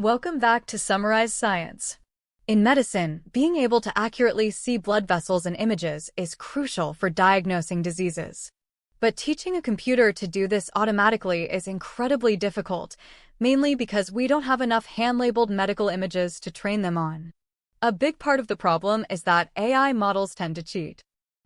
Welcome back to Summarize Science. In medicine, being able to accurately see blood vessels in images is crucial for diagnosing diseases. But teaching a computer to do this automatically is incredibly difficult, mainly because we don't have enough hand-labeled medical images to train them on. A big part of the problem is that AI models tend to cheat.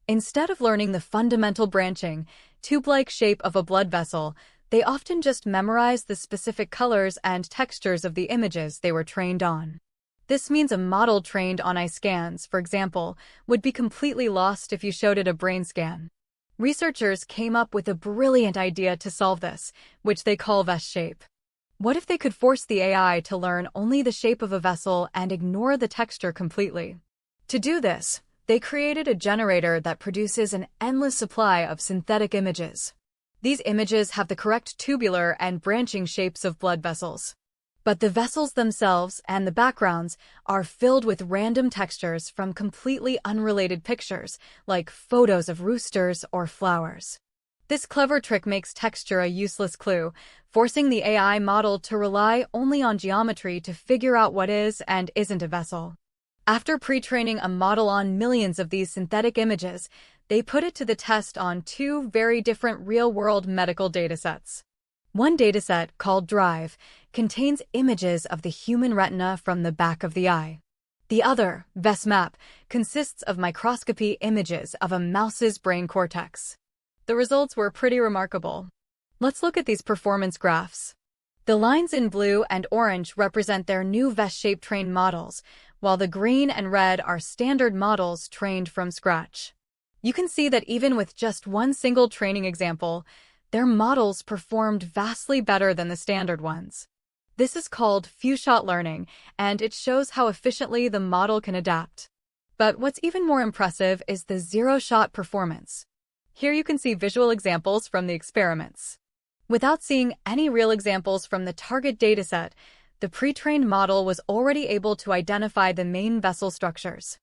Instead of learning the fundamental branching, tube-like shape of a blood vessel, they often just memorize the specific colors and textures of the images they were trained on. This means a model trained on eye scans, for example, would be completely lost if you showed it a brain scan. Researchers came up with a brilliant idea to solve this, which they call VessShape. What if they could force the AI to learn only the shape of a vessel and ignore the texture completely? To do this, they created a generator that produces an endless supply of synthetic images. These images have the correct tubular and branching shapes of blood vessels. But the vessels themselves and the backgrounds are filled with random textures from completely unrelated pictures, like photos of roosters or flowers. This clever trick makes texture a useless clue, forcing the AI model to rely only on geometry to figure out what is and isn't a vessel. After pre-training a model on millions of these synthetic images, they put it to the test on two very different real-world medical datasets. One dataset, called Drive, contains images of the human retina from the back of the eye. The other, VessMap, consists of microscopy images of a mouse's brain cortex. The results were pretty remarkable. Let's look at these performance graphs. The lines in blue and orange represent their new VessShape trained models, while the green and red are standard models trained from scratch. You can see that even with just one single training example, their models performed vastly better than the standard ones. This is called few-shot learning, and it shows how efficiently the model can adapt. But what's even more impressive is the zero-shot performance. Here you can see visual examples from the experiments. Without seeing any real examples from the target dataset, the pre-trained model was already able to identify the main vessel structures.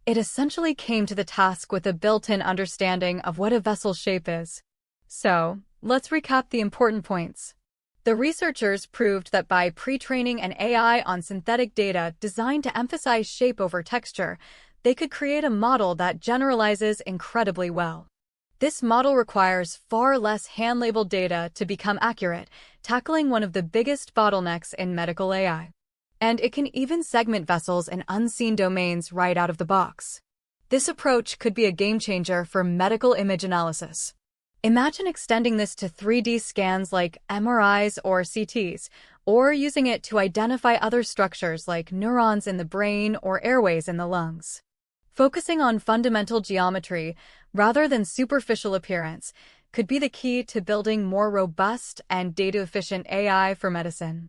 It essentially came to the task with a built-in understanding of what a vessel's shape is. So, let's recap the important points. The researchers proved that by pre-training an AI on synthetic data designed to emphasize shape over texture, they could create a model that generalizes incredibly well. This model requires far less hand-labeled data to become accurate, tackling one of the biggest bottlenecks in medical AI. And it can even segment vessels in unseen domains right out of the box. This approach could be a game-changer for medical image analysis. Imagine extending this to 3D scans like MRIs or CTs, or using it to identify other structures like neurons in the brain or airways in the lungs. Focusing on fundamental geometry rather than superficial appearance could be the key to building more robust and data-efficient AI for medicine.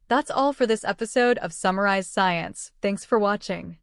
That's all for this episode of Summarize Science. Thanks for watching.